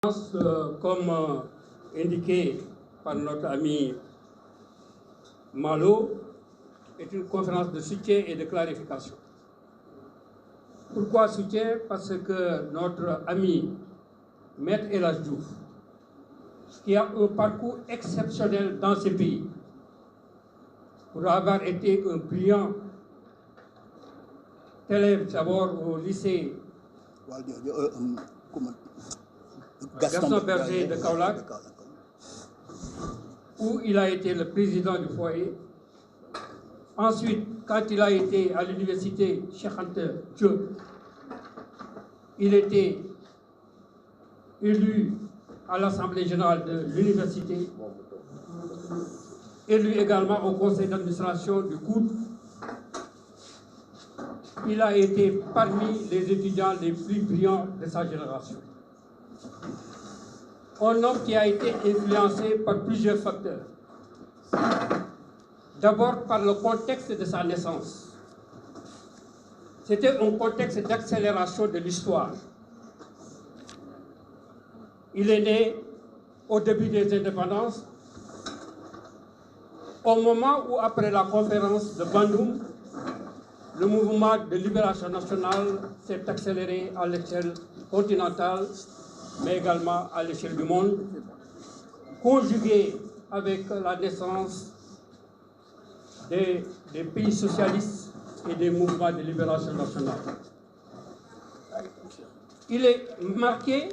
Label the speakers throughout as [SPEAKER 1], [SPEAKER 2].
[SPEAKER 1] Comme indiqué par notre ami Malo, est une conférence de soutien et de clarification. Pourquoi soutien? Parce que notre ami Maître El Hadji Diouf, qui a un parcours exceptionnel dans ce pays, pour avoir été un brillant élève d'abord au lycée Gaston Berger de Kaolack, où il a été le président du foyer. Ensuite, quand il a été à l'université Cheikh Anta Diop, il était élu à l'Assemblée générale de l'université, élu également au conseil d'administration du COUD. Il a été parmi les étudiants les plus brillants de sa génération. Un homme qui a été influencé par plusieurs facteurs. D'abord par le contexte de sa naissance. C'était un contexte d'accélération de l'histoire. Il est né au début des indépendances, au moment où, après la conférence de Bandung, le mouvement de libération nationale s'est accéléré à l'échelle continentale, mais également à l'échelle du monde, conjugué avec la naissance des pays socialistes et des mouvements de libération nationale. Il est marqué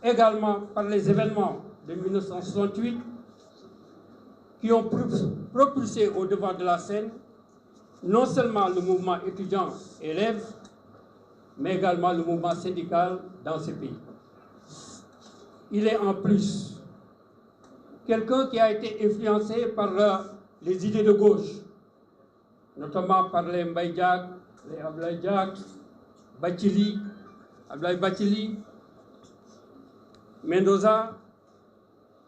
[SPEAKER 1] également par les événements de 1968 qui ont propulsé au devant de la scène non seulement le mouvement étudiant-élève, mais également le mouvement syndical dans ce pays. Il est en plus quelqu'un qui a été influencé par les idées de gauche, notamment par les Mbaye Diack, les Abdoulaye Diack, Abdoulaye Bathily, Mendoza,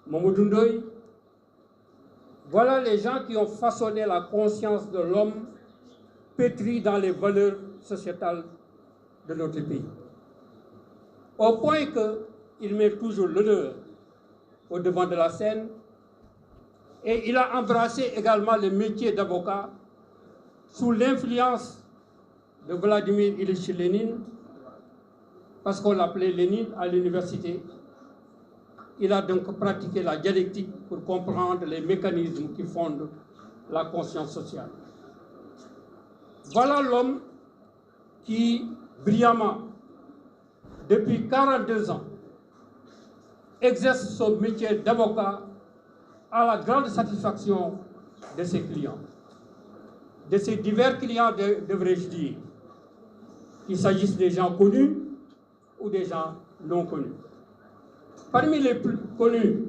[SPEAKER 1] Mamadou Ndoye. Voilà les gens qui ont façonné la conscience de l'homme pétri dans les valeurs sociétales de notre pays. Au point qu'il met toujours l'honneur au devant de la scène, et il a embrassé également le métier d'avocat sous l'influence de Vladimir Ilyich Lénine, parce qu'on l'appelait Lénine à l'université. Il a donc pratiqué la dialectique pour comprendre les mécanismes qui fondent la conscience sociale. Voilà l'homme qui, brillamment, depuis 42 ans, exerce son métier d'avocat à la grande satisfaction de ses clients, de ses divers clients, devrais-je dire, qu'il s'agisse des gens connus ou des gens non connus. Parmi les plus connus,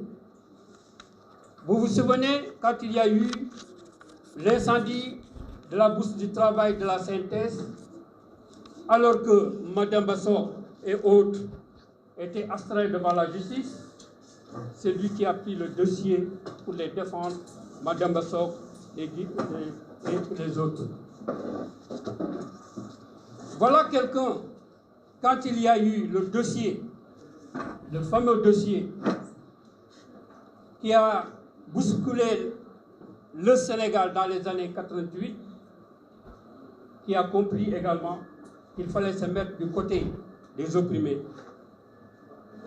[SPEAKER 1] vous vous souvenez quand il y a eu l'incendie de la bourse du travail de la synthèse, alors que Mme Bassok et autres étaient astreints devant la justice, c'est lui qui a pris le dossier pour les défendre, Mme Bassok et les autres. Voilà quelqu'un, quand il y a eu le dossier, le fameux dossier qui a bousculé le Sénégal dans les années 88, qui a compris également qu'il fallait se mettre du côté des opprimés.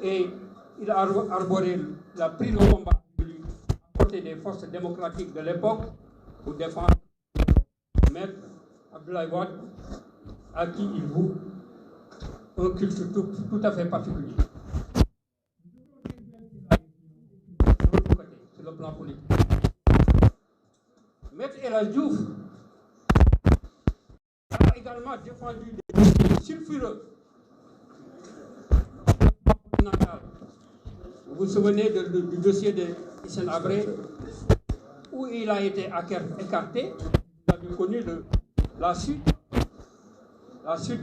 [SPEAKER 1] Et il a arboré, il a pris le combat à côté des forces démocratiques de l'époque pour défendre Maître Abdoulaye Wade, à qui il voue un culte tout à fait particulier. Sur le plan politique. Maître El Hadji Diouf a également défendu des dossiers sulfureux. Vous vous souvenez du dossier de Hissène Habré, où il a été écarté. Vous avez connu la suite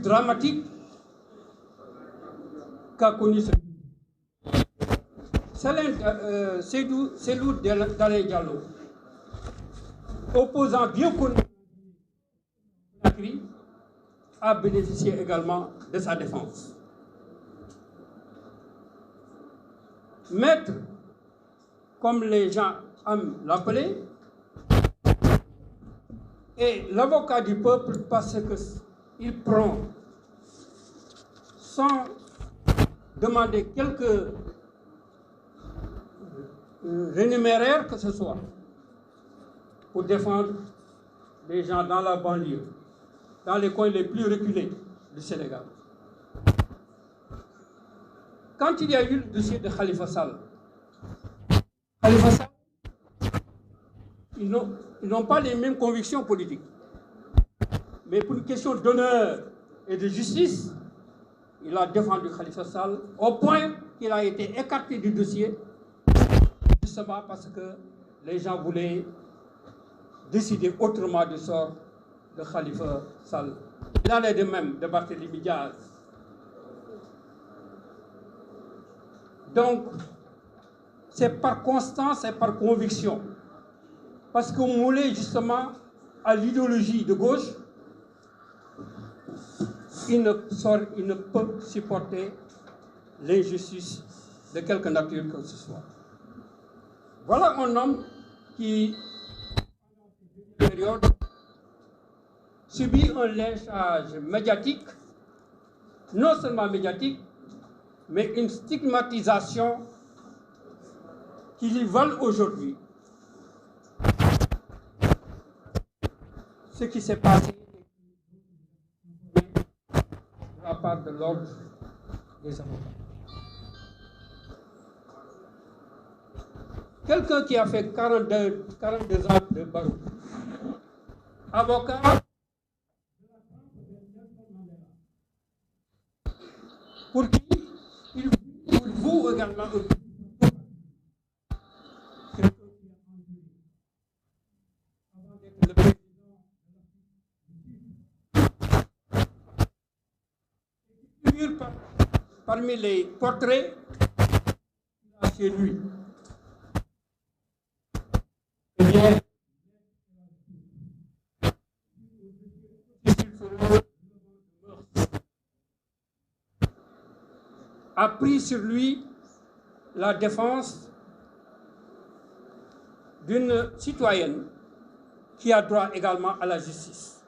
[SPEAKER 1] dramatique qu'a connue ce Cellou Dalein Diallo, opposant bien connu, a bénéficié également de sa défense. maître, comme les gens aiment l'appeler, et l'avocat du peuple parce qu'il prend, sans demander quelques rémunéraires que ce soit, pour défendre les gens dans la banlieue, dans les coins les plus reculés du Sénégal. Quand il y a eu le dossier de Khalifa Sall, ils n'ont pas les mêmes convictions politiques. Mais pour une question d'honneur et de justice, il a défendu Khalifa Sall au point qu'il a été écarté du dossier, justement parce que les gens voulaient décider autrement du sort de Khalifa Sall. Il en est de même de Barthélémy Diaz. Donc, c'est par constance et par conviction. Parce qu'on moulait justement à l'idéologie de gauche, il ne peut supporter l'injustice de quelque nature que ce soit. Voilà un homme qui, en période, subit un lynchage médiatique, non seulement médiatique, mais une stigmatisation qui lui valent aujourd'hui ce qui s'est passé de la part de l'ordre des avocats. Quelqu'un qui a fait 42 ans de barreau, avocat, pour qui il vaut également parmi les portraits chez lui. Eh bien, a pris sur lui la défense d'une citoyenne qui a droit également à la justice.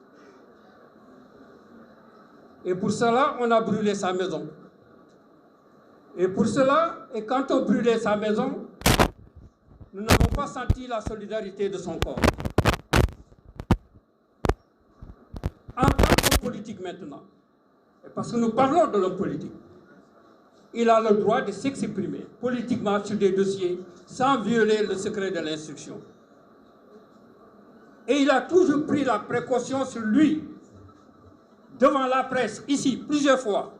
[SPEAKER 1] Et pour cela, on a brûlé sa maison. Et pour cela, et quand on brûlait sa maison, nous n'avons pas senti la solidarité de son corps. En tant qu'homme politique maintenant, et parce que nous parlons de l'homme politique, il a le droit de s'exprimer politiquement sur des dossiers sans violer le secret de l'instruction. Et il a toujours pris la précaution sur lui, devant la presse, ici, plusieurs fois,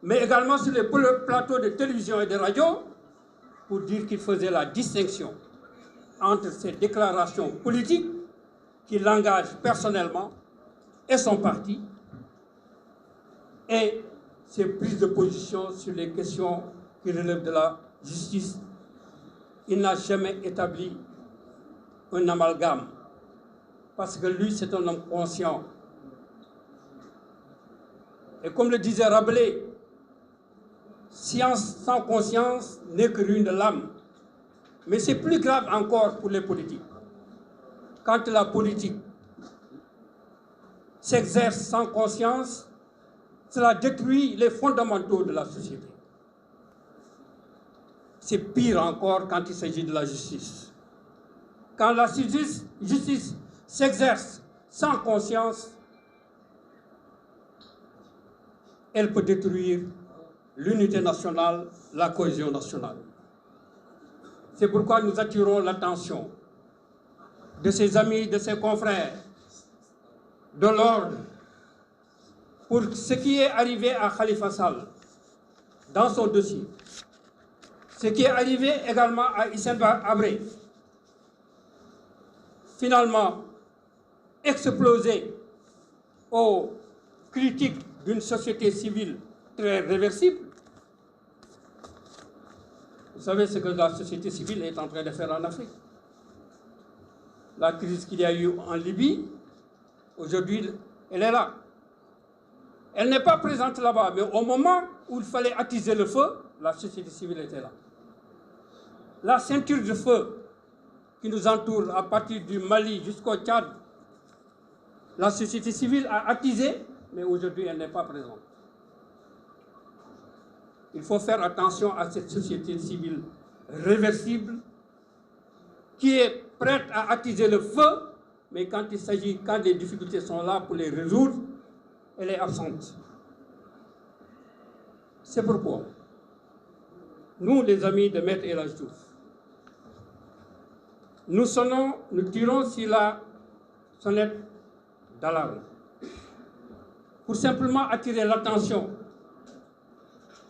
[SPEAKER 1] mais également sur les plateaux de télévision et de radio, pour dire qu'il faisait la distinction entre ses déclarations politiques, qu'il engage personnellement, et son parti, et ses prises de position sur les questions qui relèvent de la justice. Il n'a jamais établi un amalgame, parce que lui, c'est un homme conscient. Et comme le disait Rabelais, science sans conscience n'est que ruine de l'âme. Mais c'est plus grave encore pour les politiques. Quand la politique s'exerce sans conscience, cela détruit les fondamentaux de la société. C'est pire encore quand il s'agit de la justice. Quand la justice s'exerce sans conscience, elle peut détruire l'unité nationale, la cohésion nationale. C'est pourquoi nous attirons l'attention de ses amis, de ses confrères, de l'ordre, pour ce qui est arrivé à Khalifa Sall dans son dossier, ce qui est arrivé également à Hissène Habré, finalement explosé aux critiques d'une société civile très réversible. Vous savez ce que la société civile est en train de faire en Afrique. La crise qu'il y a eu en Libye, aujourd'hui, elle est là. Elle n'est pas présente là-bas, mais au moment où il fallait attiser le feu, la société civile était là. la ceinture de feu qui nous entoure à partir du Mali jusqu'au Tchad, la société civile a attisé, mais aujourd'hui elle n'est pas présente. Il faut faire attention à cette société civile réversible qui est prête à attiser le feu, mais quand les difficultés sont là pour les résoudre, elle est absente. C'est pourquoi nous, les amis de Maître El Hadji Diouf, nous tirons sur la sonnette d'alarme pour simplement attirer l'attention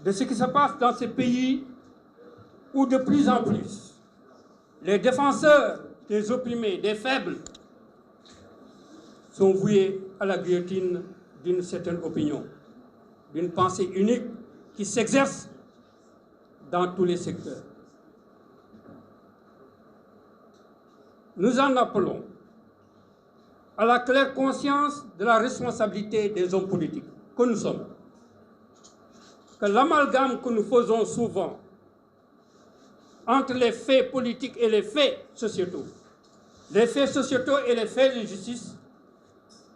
[SPEAKER 1] de ce qui se passe dans ce pays où de plus en plus les défenseurs des opprimés, des faibles, sont voués à la guillotine d'une certaine opinion, d'une pensée unique qui s'exerce dans tous les secteurs. Nous en appelons à la claire conscience de la responsabilité des hommes politiques que nous sommes. Que l'amalgame que nous faisons souvent entre les faits politiques et les faits sociétaux, les faits sociétaux et les faits de justice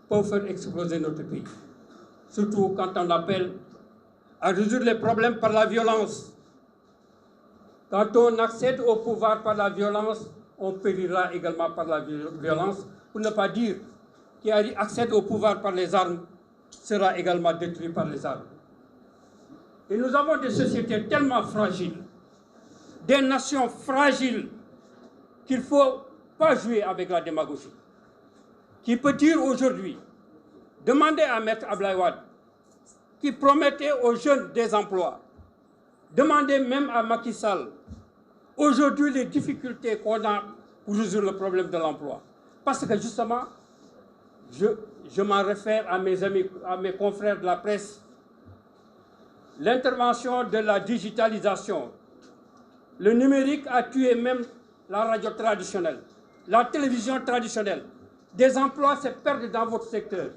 [SPEAKER 1] peuvent faire exploser notre pays. Surtout quand on appelle à résoudre les problèmes par la violence. Quand on accède au pouvoir par la violence, on périra également par la violence, pour ne pas dire qui accède au pouvoir par les armes sera également détruit par les armes. Et nous avons des sociétés tellement fragiles, des nations fragiles, qu'il ne faut pas jouer avec la démagogie. Qui peut dire aujourd'hui, demandez à Maître Abdoulaye Wade, qui promettait aux jeunes des emplois, demandez même à Macky Sall, aujourd'hui les difficultés qu'on a pour résoudre le problème de l'emploi. Parce que justement, je m'en réfère à mes amis, à mes confrères de la presse. L'intervention de la digitalisation, le numérique a tué même la radio traditionnelle, la télévision traditionnelle. Des emplois se perdent dans votre secteur,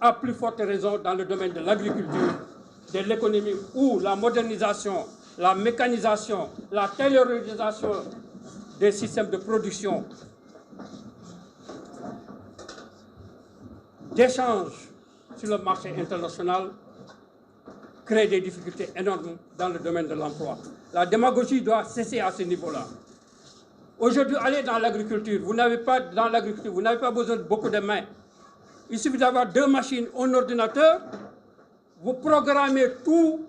[SPEAKER 1] à plus forte raison dans le domaine de l'agriculture, de l'économie, où la modernisation, la mécanisation, la taylorisation des systèmes de production, d'échange sur le marché international crée des difficultés énormes dans le domaine de l'emploi. La démagogie doit cesser à ce niveau-là. Aujourd'hui, allez dans l'agriculture, vous n'avez pas besoin de beaucoup de mains. Il suffit d'avoir 2 machines, un ordinateur, vous programmez tout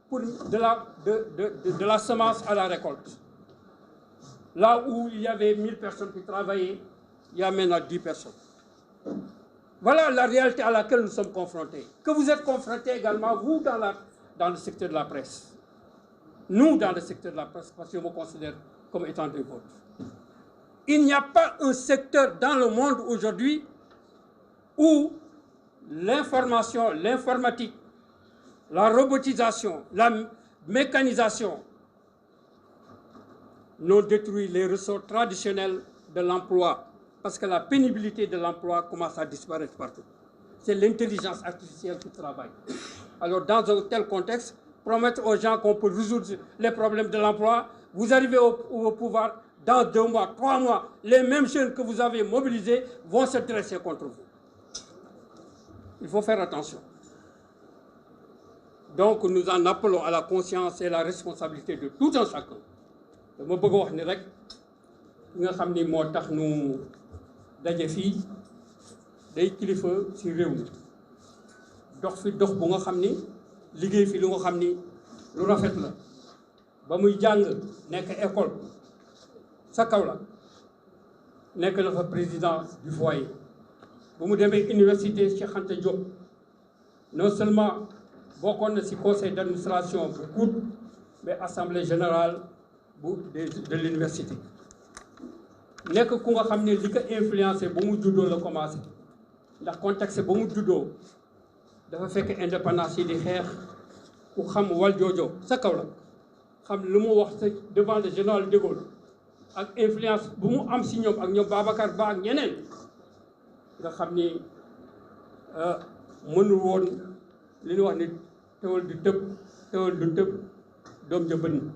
[SPEAKER 1] pour de la semence à la récolte. Là où il y avait 1000 personnes qui travaillaient, il y a maintenant 10 personnes. Voilà la réalité à laquelle nous sommes confrontés. Que vous êtes confrontés également, vous, dans le secteur de la presse. Nous, dans le secteur de la presse, parce que je me considère comme étant des vôtres. Il n'y a pas un secteur dans le monde aujourd'hui où l'information, l'informatique, la robotisation, la mécanisation n'ont détruit les ressorts traditionnels de l'emploi. Parce que la pénibilité de l'emploi commence à disparaître partout. C'est l'intelligence artificielle qui travaille. Alors, dans un tel contexte, promettre aux gens qu'on peut résoudre les problèmes de l'emploi, vous arrivez au pouvoir, dans 2 mois, 3 mois, les mêmes jeunes que vous avez mobilisés vont se dresser contre vous. Il faut faire attention. Donc, nous en appelons à la conscience et à la responsabilité de tout un chacun. Je veux dire que nga xam ni moo tax nu daje fii day kilifa ci réew mi dox fi dox bu nga xam ni liggéey fi lu nga xam ni lu rafet la ba muy jàng nekk école sa Kaolack nekk na fa président du foyer bu mu demee université Cheikh Anta Diop non seulement bokkoon na ci conseil d'administration bu COUD mais assemblée générale de l'université nekk ku nga xam ne li ko influencé ba mu juddoo la commencé ndax contexte ba mu juddoo dafa fekk indépendance yi di xeex ku xam wal joojo sa Kaolack xam lu mu wax devant le général de Gaulle ak influence bu mu am si ñoom ak ñoom Babacar Ba ak ñeneen nga xam ni mënul woon li ñu wax ni teewal du tëb teewal du tëb doom ja bënn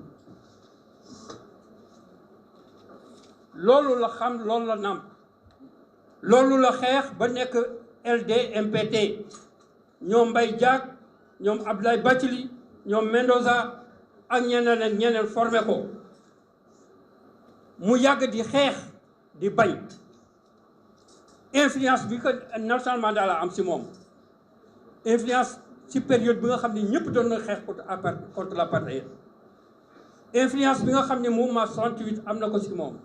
[SPEAKER 1] loolu la xam loolu la nàmp loolu la xeex ba nekk LD-MPT ñoom Mbaye Diack ñoom Abdoulaye Bathily ñoom Mendoza ak ñeneen formé ko mu yàgg di xeex di bañ influence bi ko Nelson Mandela am si moom influence ci période bi nga xam ne ñëpp doon na xeex contre l'apartheid influence bi nga xam ne mouvement 68 am na ko si moom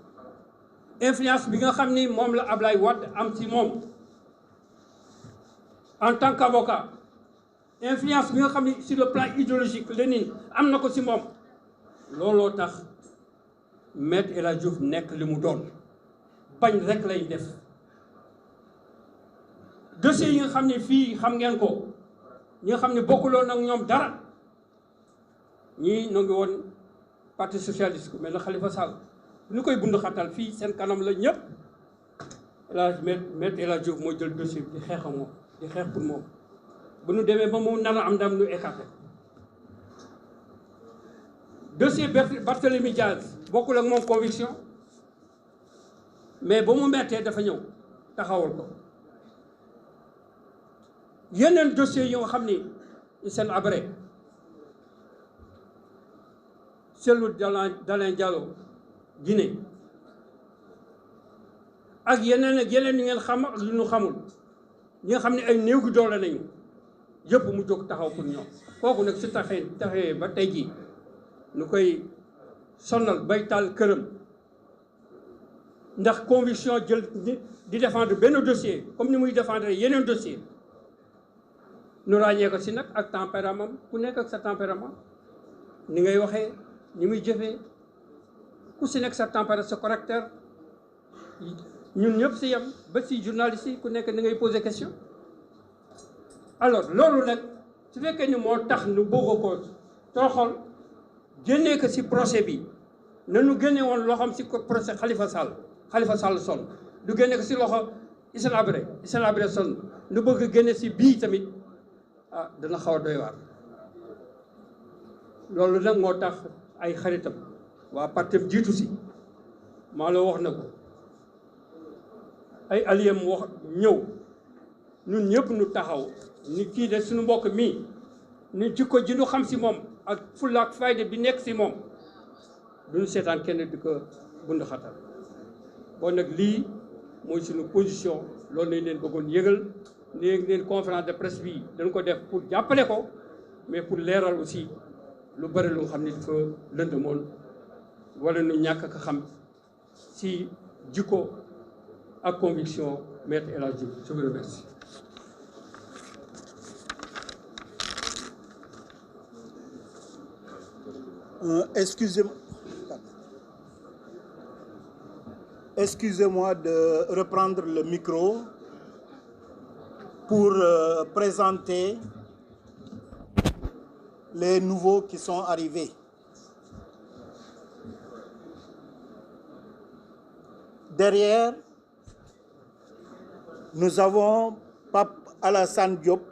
[SPEAKER 1] influence bi nga xam ni moom la Ablaye Wade am ci moom en tant qu'avocat influence bi nga xam ni sur le plan idéologique Lénine am na ko ci moom looloo tax Maître El Hadji Diouf nekk li mu doon bañ rek lay def dossier yi nga xam ne fii xam ngeen ko ñi nga xam ne bokkuloon ak ñoom dara ñii ñu ngi woon parti socialiste ku mel ne Khalifa Sall ñu koy bund xatal fii seen kanam la ñëpp Maître El Hadji Diouf mooy jël dossier bi di xeex ak moom di xeex pour moom bu ñu demee ba mu nar a am ndam ñu écarté dossier Barthélémy Diaz bokkul ak moom conviction mais ba mu mettee dafa ñëw taxawal ko yeneen dossier yi nga xam ni Hissène Habré Cellou Dalein Diallo Guinée ak yeneen yi ngeen xam ak lu ñu xamul ñi nga xam ne ay néew gi doole nañu yëpp mu jóg taxaw pour ñoom kooku nag su taxee ba tey jii nu koy sonal bay taal këram ndax conviction jël di défendre benn dossier comme ni muy défendre yeneen dossier nu ràññee ko si nag ak tempérament ku nekk ak sa tempérament ni ngay waxee ni muy jëfee ku si nekk sa tempérament sa caractère ñun ñëpp si yem ba si journaliste yi ku nekk ni ngay poser question alors loolu nag su fekkee ni moo tax nu bëgg ko tooxal génnee ko si procès bi na nu génne woon loxoom si procès Khalifa Sall sonn du génne ko si loxo Hissène Habré sonn nu bëgg génne si bii tamit ah dana xaw a doy waar loolu nag moo tax ay xaritam waa partem jiitu si maa la wax na ko ay alliés wax ñëw ñun ñëpp nu taxaw ni kii de suñu mbokk mii ni jikko ji nu xam si moom ak fulla ak fayda bi nekk si moom duñu seetaan kenn di ko bund xatal bon nag lii mooy suñu position loolu lañ leen bëggoon yëgal léegi leen conférence de presse bi dañ ko def pour jàppale ko mais pour leeral aussi lu bëri lu nga xam ne dafa lëndëmoon wala nu ñàkk a xam si jikko ak conviction Maître El Hadji Diouf. Je vous remercie.
[SPEAKER 2] Excusez-moi de reprendre le micro pour présenter les nouveaux qui sont arrivés. Derrière, nous avons Pape Alassane Diop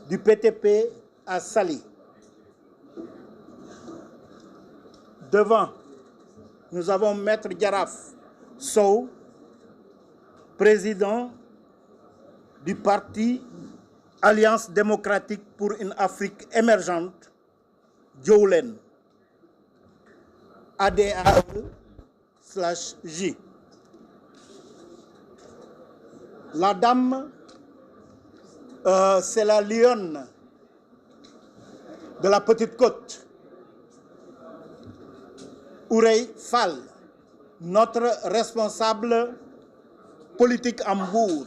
[SPEAKER 2] du PTP à Saly. Devant, nous avons Maître Djaraf Sow, président du parti Alliance démocratique pour une Afrique émergente, Djowlen, ADAE/J. La dame, c'est la lionne de la Petite Côte, Ourey Fall, notre responsable politique à Mbour.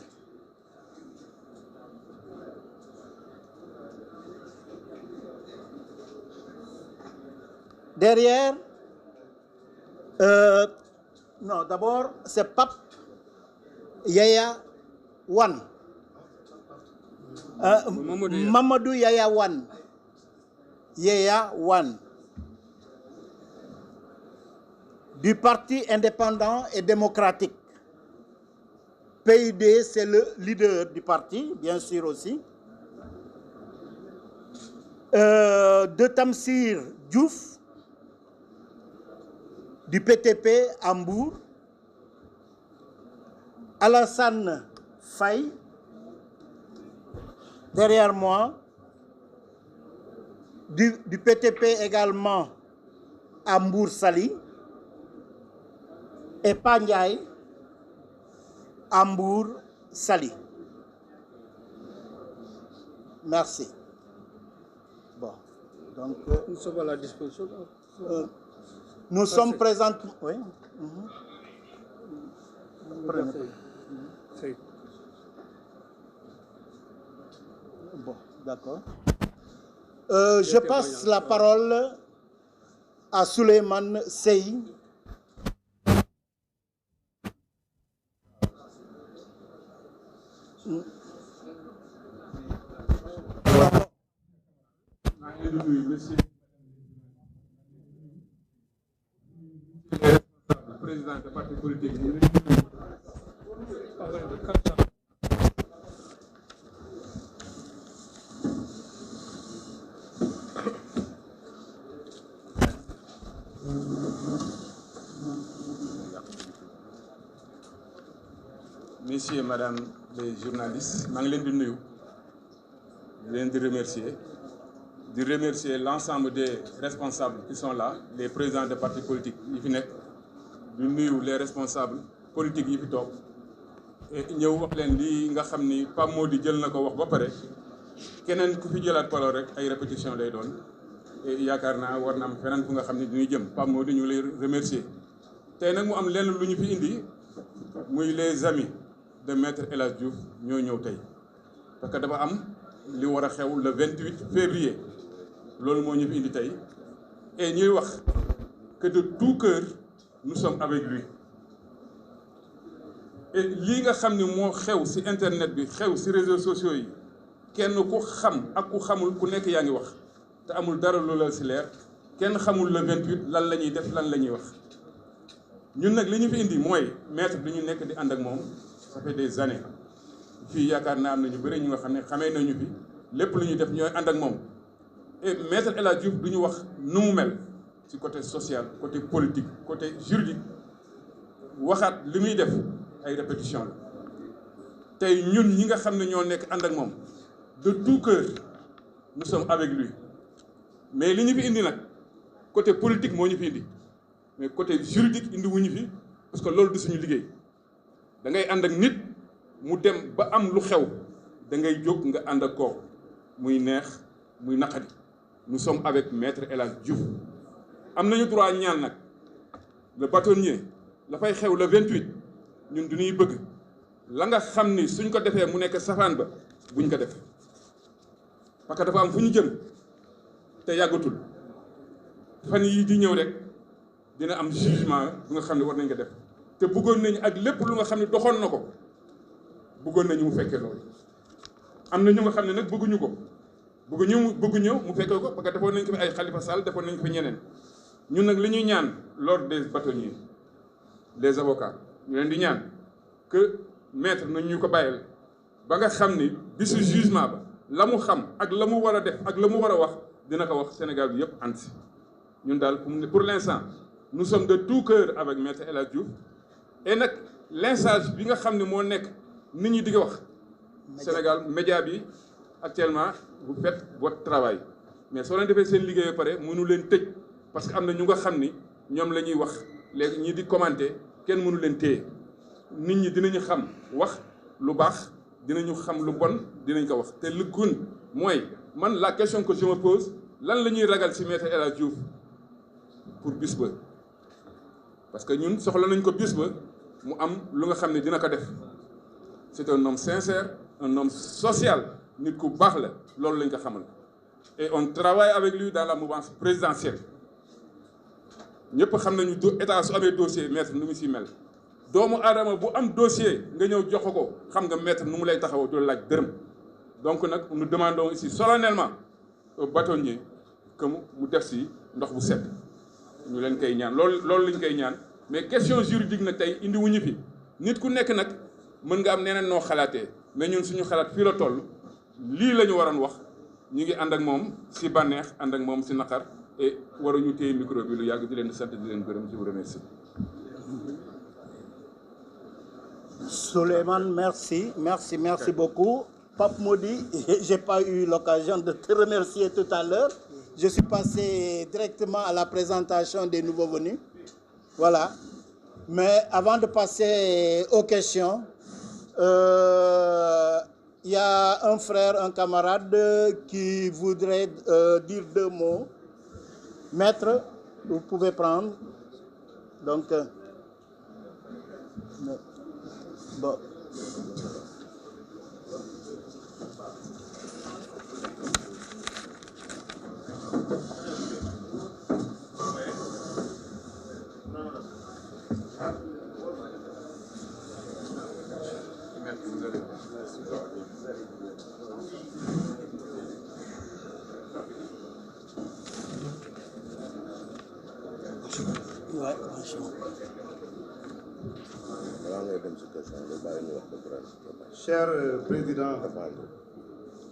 [SPEAKER 2] Derrière, non, d'abord, c'est Pape Yaya Wan. Mamadou Yaya Wan. Yaya Wan. Du Parti indépendant et démocratique. PID, c'est le leader du parti, bien sûr aussi. De Tamsir Diouf, du PTP à Mbour, Alassane Faye, derrière moi, du PTP également à Mbour Sali, et Pandiaï à Mbour Sali. Merci. Bon, donc
[SPEAKER 1] nous sommes à la disposition.
[SPEAKER 2] Nous sommes présents. Oui. Bon, d'accord. Je passe la parole à Souleymane Sey.
[SPEAKER 3] Président de parti politique. Messieurs, madame les journalistes, je de remercier l'ensemble des responsables qui sont là, les présidents de partis politiques, les responsables politiques yi fi toog ñëw wax leen lii nga xam ni Pape Mody jël na ko wax ba pare keneen ku fi jëlaat parole rek ay répétition lay doon et yaakaar naa war na am feneen fu nga xam ne dañuy jëm Pape Mody ñu lay remercier tey nag mu am lenn lu ñu fi indi muy les amis de maître El Hadj Diouf ñoo ñëw tey parce que dafa am li war a xew le 28 février loolu moo ñu fi indi tey et ñuy wax que de tout cœur nous sommes avec lui et lii nga xam ni moo xew ci internet bi xew ci réseaux sociaux yi kenn ku xam ak ku xamul ku nekk yaa ngi wax te amul dara lu la ci leer kenn xamul le 28 lan la ñuy def lan la ñuy wax ñun nag li ñu fi indi mooy maître bi ñu nekk di ànd ak moom ça fait des années fii yaakaar naa am na ñu bëri ñu nga xam ne xamee nañu fi lépp lu ñuy def ñooy ànd ak moom et maître El Hadj Diouf du ñu wax nu mu mel ci côté social côté politique côté juridique waxaat li muy def ay répétition la tey ñun ñi nga xam ne ñoo nekk ànd ak moom de tout cœur nous sommes avec lui mais li ñu fi indi nag côté politique moo ñu fi indi mais côté juridique indi wuñu fi parce que loolu du suñu liggéey da ngay ànd ak nit mu dem ba am lu xew da ngay jóg nga ànd ak kooku muy neex muy naqadi nous sommes avec maître El Hadj Diouf am nañu droit ñaan nag le bâtonnier la fay xew le 28 ñun du ñuy bëgg la nga xam ni suñ ko defee mu nekk safaan ba buñ ko def parce que dafa am fu ñu jëm te yàggatul fan yii di ñëw rek dina am jugement bu nga xam ne war nañ ko def te bëggoon nañu ak lépp lu nga xam ne doxoon na ko bëggoon nañu mu fekkee loolu am na ñu nga xam ne nag bëgguñu ko bëggu ñëw mu fekkee ko parce que defoon nañ ko fi ay Khalifa Sall defoon nañ ko fi ñeneen ñun nag li ñuy ñaan l'ordre des bâtonniers des avocats ñu leen di ñaan que maître nañ ñu ko bàyyil ba nga xam ni bisu jugement ba la mu xam ak la mu war a def ak la mu war a wax dina ko wax Sénégal bi yëpp ànd si ñun daal pour l'instant nous sommes de tout cœur avec maître El Hadj Diouf et nag lynchage bi nga xam ne moo nekk nit ñi di ko wax Sénégal média bi actuellement vous faites votre travail mais soo leen defee seen liggéey ba pare mënu leen tëj parce que am na ñu nga xam ni ñoom la ñuy wax léegi ñi di commenter kenn mënu leen téye nit ñi dinañu xam wax lu baax dinañu xam lu bon dinañ ko wax te lu gën mooy man la question que je me pose lan la ñuy ragal ci maître El Hadj Diouf pour bis ba parce que ñun soxla nañ ko bis ba mu am lu nga xam ne dina ko def c'est un homme sincère un homme social nit ku baax la loolu lañ ko xamal et on travaille avec lui dans la mouvance présidentielle ñëpp xam nañu état su amee dossier maître nu mu si mel doomu aadama bu am dossier nga ñëw jox ko xam nga maître nu mu lay taxaw du laaj dërëm donc nag nous demandons ici solennellement au bâtonnier que mu def si ndox bu set ñu leen koy ñaan loolu lañ koy ñaan mais question juridique nag tey indi wuñu fi nit ku nekk nag mën nga am neneen noo xalaatee mais ñun suñu xalaat fii la toll lii la ñu waroon wax ñu ngi ànd ak moom si bànneex ànd ak moom si naqar et waruñu téye micro bi lu yàgg di leen sant di leen gërëm. Je vous remercie.
[SPEAKER 2] Souleymane, merci beaucoup. Pape Mody, j'ai pas eu l'occasion de te remercier tout à l'heure. Je suis passé directement à la présentation des nouveaux venus. Voilà. Mais avant de passer aux questions, il y a un frère, un camarade qui voudrait dire 2 mots. Maître, vous pouvez prendre. Donc, bon.
[SPEAKER 4] Cher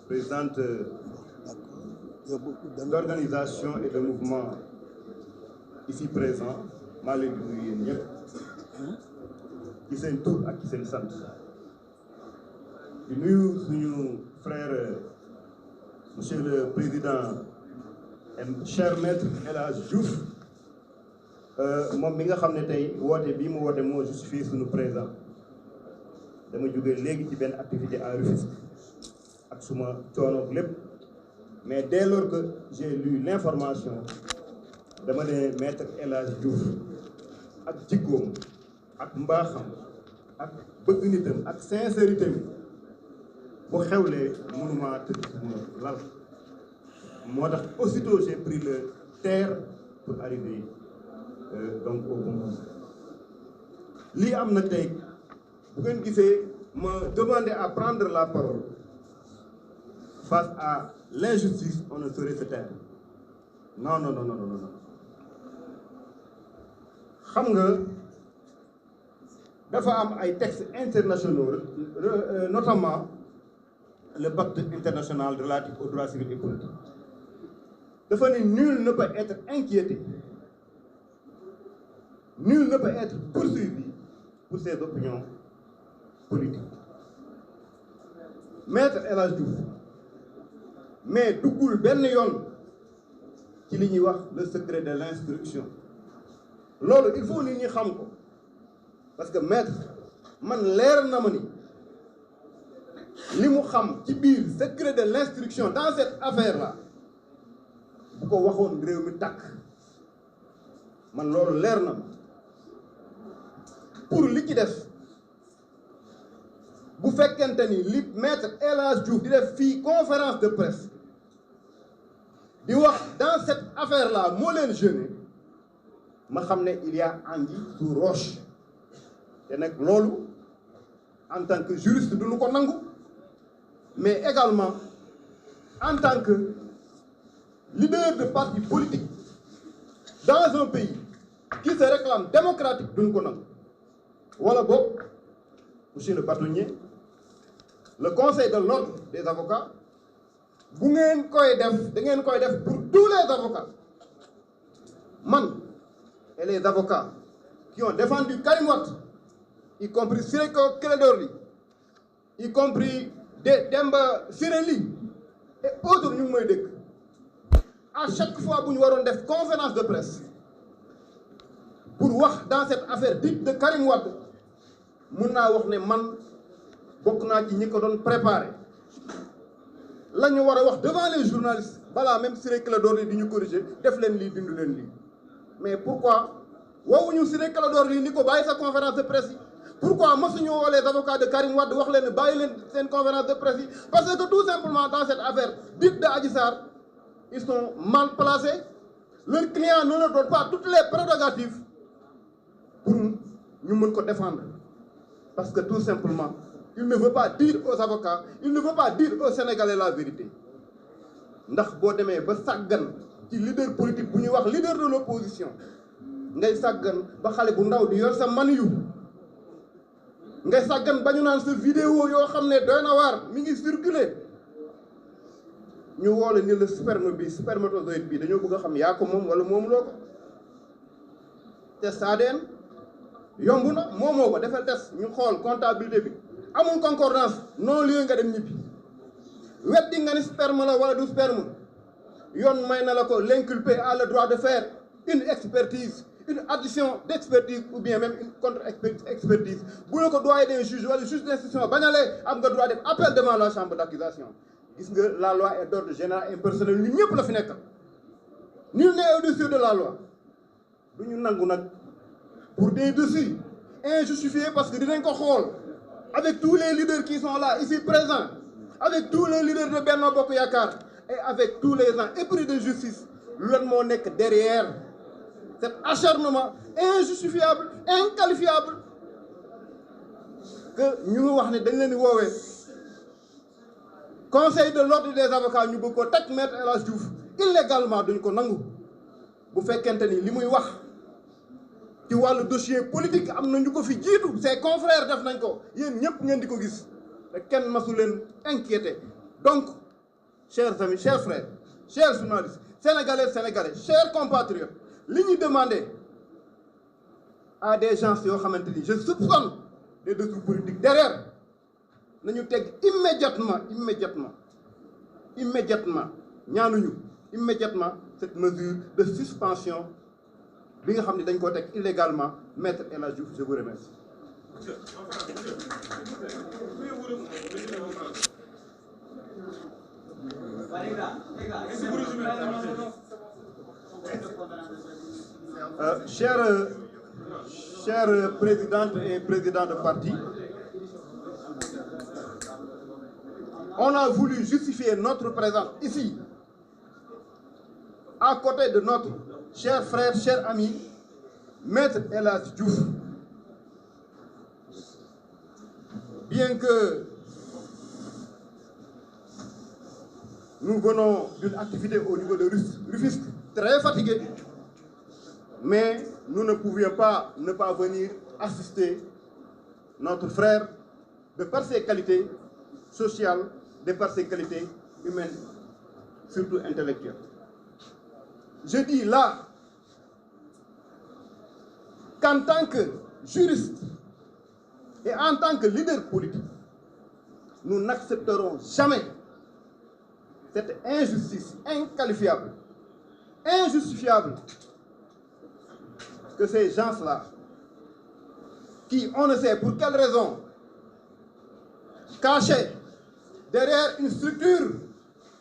[SPEAKER 4] présidente d'organisation et de mouvement ici présent, maa leen di nuyu yéen ñëpp ci seen tur ak ci seen sant di nuyu suñu frère monsieur le président et cher maître El Hadj Diouf moom mi nga xam ne tey woote bii mu woote moo justifié suñu présent. dama jógee léegi ci benn activité à Rufisque ak suma coonoog lépp mais dès lors que j'ai lu l'information dama ne maître El Hadj Diouf ak jikkoom ak mbaaxam ak bëgg nitam ak sincérité mi bu xewlee mënuma tëdd suma lal moo tax aussitôt j'ai pris le terre pour arriver donc au bon moment lii am na tey bu ngeen gisee me demander à prendre la parole face à l'injustice, on ne saurait se taire. Non. xam nga dafa am ay textes internationaux notamment le pacte international relatif aux droits civils et politiques dafa ne nul ne peut être inquiété, nul ne peut être poursuivi pour ses opinions politique. Maître El Hadj Diouf mais duggul benn yoon ci li ñuy wax le secret de l'instruction loolu il faut nit ñi xam ko parce que maître man leer na ma ni li mu xam ci biir secret de l'instruction dans cette affaire là bu ko waxoon réew mi tàkk man loolu leer na ma pour li ci def bu fekkente ni li maître El Hadj Diouf di def fii conférence de presse di wax dans cette affaire là moo leen gêné ma xam ne il y a anguille sous roche te nag loolu en tant que juriste duñu ko nangu mais également en tant que leader de parti politique dans un pays qui se réclame démocratique duñu ko nangu wala boog monsieur le bâtonnier le conseil de l'ordre des avocats bu ngeen koy def da ngeen koy def pour tous les avocats man et les avocats qui ont défendu Karim Wade y compris Ciré Clédor Ly y compris Demba Ciré Ly et autres ñu ngi may dégg à chaque fois bu ñu waroon def conférence de presse pour wax dans cette affaire dite de Karim Wade mun naa wax ne man bokk naa ci ñi ko doon préparé la ñu war a wax devant les journalistes balaa même Ciré Clédor Ly di ñu corriger def leen lii dindu leen lii mais pourquoi woowuñu Ciré Clédor Ly ni ko bàyyi sa conférence de presse yi pourquoi mosuñu woo les avocats de Karim Wade wax leen ne bàyyi leen seen conférence de presse yi parce que tout simplement dans cette affaire dite de Adji Sarr ils sont mal placés leurs clients ne leur donnent pas toutes les prérogatives pour ñu mën ko défendre parce que tout simplement il ne veut pas dire aux avocats il ne veut pas dire aux Sénégalais la vérité ndax boo demee ba sàggan ci leader politique bu ñuy wax leader de l'opposition ngay sàggan ba xale bu ndaw di yor sa maniyu ngay sàggan ba ñu naan sa vidéo yoo xam ne doy na waar mi ngi circuler ñu woo la ni le spermatozoïde bi dañoo bëgg a xam yaa ko moom wala moomuloo ko test ADN yomb na moomoo ko defal test ñu xool comptabilité bi amul concordance non lieu nga dem ñibbi weddi nga ni sperme la wala du sperme yoon may na la ko l'inculpé a le droit de faire une expertise une addition d'expertise ou bien même une contre-expertise bu la ko doyen des juges wala juge d'instruction bañalee am nga droit def appel devant la chambre d'accusation gis nga la loi est d'ordre général impersonnel ñun ñëpp la fi nekkal nul n'est au-dessus de la loi du ñu nangu nag pour des dossiers injustifiés parce que dinañ ko xool avec tous les leaders qui sont là ici présents avec tous les leaders de Benno Bokk Yaakaar et avec tous les gens épris de justice lan moo nekk derrière cet acharnement injustifiable inqualifiable que ñu ngi wax ne dañ leen di woowee conseil de l'ordre des avocats ñu bëgg ko teg maître El Hadj Diouf illégalement duñ ko nangu bu fekkente ni li muy wax ci wàllu dossier politique am na ñu ko fi jiitu ses confrères def nañ ko yéen ñëpp ngeen di ko gis te kenn masu leen inquiété donc chers amis chers frères chers journalistes sénégalais chers compatriotes li ñu demandé à des gens yoo xamante ni je soupçonne des dessous politiques derrière nañu teg immédiatement ñaanuñu immédiatement cette mesure de suspension bi nga xam ne dañ ko teg illégalement maître El Hadj Diouf je vous remercie. Chères présidentes et présidents de parti, on a voulu justifier notre présence ici, à côté de notre cher frère, cher ami, Maître El Hadj Diouf. Bien que nous venons d'une activité au niveau de Rufisque très fatigué, mais nous ne pouvions pas ne pas venir assister notre frère de par ses qualités sociales, de par ses qualités humaines, surtout intellectuelles. Je dis là qu'en tant que juriste et en tant que leader politique, nous n'accepterons jamais cette injustice inqualifiable, injustifiable, que ces gens-là, qui, on ne sait pour quelle raison, cachés derrière une structure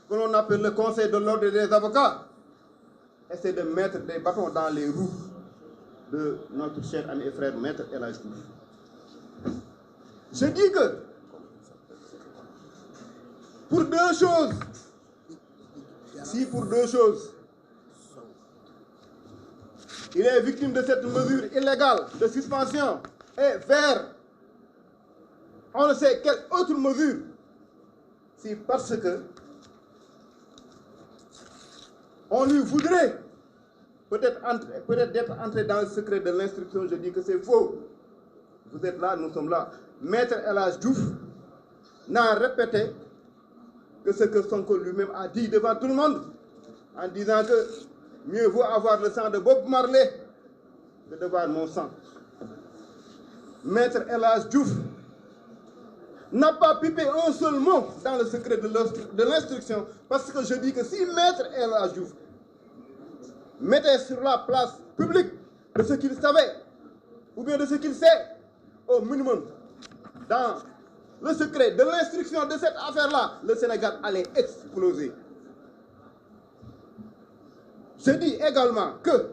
[SPEAKER 4] que l'on appelle le Conseil de l'ordre des avocats, essaient de mettre des bâtons dans les roues de notre cher ami et frère Maître El Hadj Diouf. Je dis que pour deux choses, il est victime de cette mesure illégale de suspension et vers on ne sait quelle autre mesure, si parce que on lui voudrait peut-être d'être entré dans le secret de l'instruction. Je dis que c'est faux. Vous êtes là, nous sommes là. Maître El Hadj Diouf n'a répété que ce que Sonko lui-même a dit devant tout le monde, en disant que mieux vaut avoir le sang de Bob Marley que de voir mon sang. Maître El Hadj Diouf n'a pas pipé un seul mot dans le secret de l'instruction, parce que je dis que si Maître El Hadj Diouf mettait sur la place publique de ce qu'il savait, ou bien de ce qu'il sait, au minimum, dans le secret de l'instruction de cette affaire-là, le Sénégal allait exploser. Je dis également que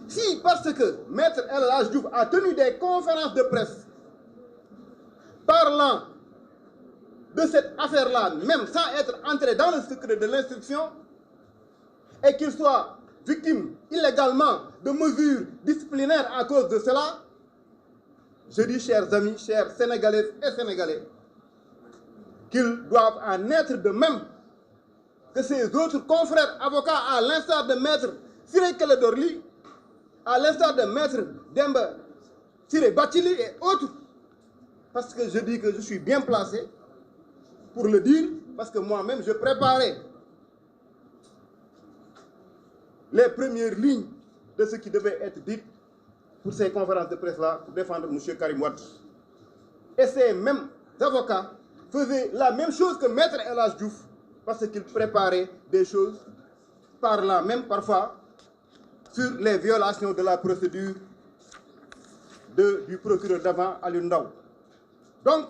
[SPEAKER 4] si, parce que Maître El Hadj Diouf a tenu des conférences de presse parlant de cette affaire-là, même sans être entré dans le secret de l'instruction, et qu'il soit victime illégalement de mesures disciplinaires à cause de cela, je dis, chers amis, chers Sénégalaises et Sénégalais, qu'ils doivent en être de même que ses autres confrères avocats, à l'instar de Maître Ciré Clédor Ly, à l'instar de Maître Demba Ciré Bathily et autres, parce que je dis que je suis bien placé pour le dire, parce que moi-même, je préparais les premières lignes de ce qui devait être dit pour ces conférences de presse-là, pour défendre M. Karim Wade. Et ces mêmes avocats faisaient la même chose que Maître El Hadji Diouf, parce qu'ils préparaient des choses, parlant même parfois sur les violations de la procédure du procureur d'avant, Alioune Ndao. Donc,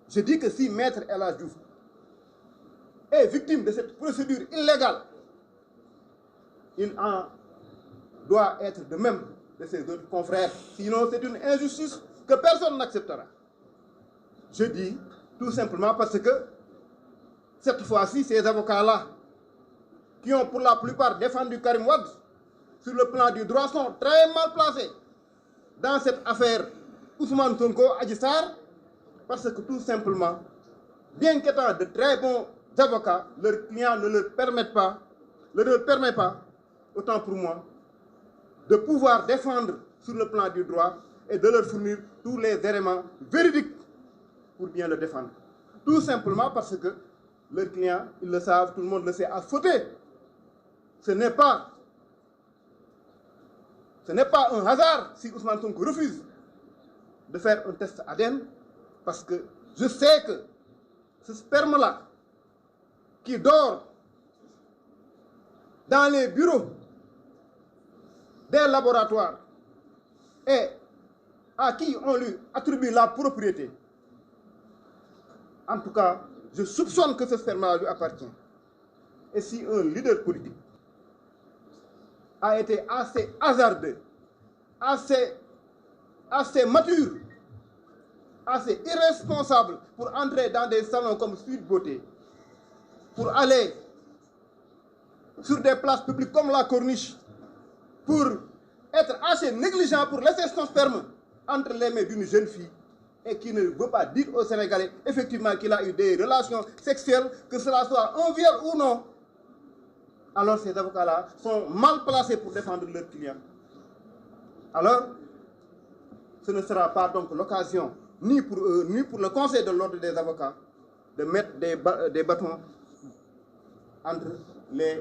[SPEAKER 4] je dis que si Maître El Hadji Diouf est victime de cette procédure illégale, il en doit être de même de ses autres confrères. Sinon, c'est une injustice que personne n'acceptera. Je dis tout simplement parce que cette fois-ci, ces avocats-là, qui ont pour la plupart défendu Karim Wade, sur le plan du droit, sont très mal placés dans cette affaire Ousmane Sonko, Adji Sarr, parce que tout simplement, bien qu'étant de très bons avocats, leurs clients ne leur permet pas, autant pour moi, de pouvoir défendre sur le plan du droit et de leur fournir tous les éléments véridiques pour bien le défendre. Tout simplement parce que leurs clients, ils le savent, tout le monde le sait, a fauté. Ce n'est pas un hasard si Ousmane Sonko refuse de faire un test ADN, parce que je sais que ce sperme-là, qui dort dans les bureaux des laboratoires et à qui on lui attribue la propriété, en tout cas, je soupçonne que ce sperme-là lui appartient. Et si un leader politique a été assez hasardeux, assez mature, assez irresponsable pour entrer dans des salons comme Sweet Beauté, pour aller sur des places publiques comme la Corniche, pour être assez négligent pour laisser son sperme entre les mains d'une jeune fille et qui ne veut pas dire aux Sénégalais effectivement qu'il a eu des relations sexuelles, que cela soit un viol ou non, alors ces avocats-là sont mal placés pour défendre leurs clients. Alors, ce ne sera pas donc l'occasion, ni pour eux, ni pour le Conseil de l'ordre des avocats, de mettre des bâtons entre les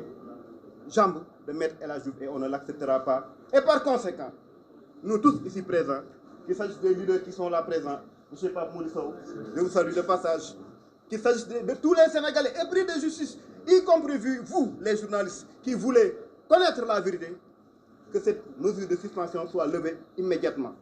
[SPEAKER 4] jambes de Maître El Hadji Diouf, et on ne l'acceptera pas. Et par conséquent, nous tous ici présents, qu'il s'agisse des leaders qui sont là présents, M. Pape Mody Sow, je vous salue de passage, qu'il s'agisse de tous les Sénégalais épris de justice, y compris vous, les journalistes, qui voulez connaître la vérité, que cette mesure de suspension soit levée immédiatement.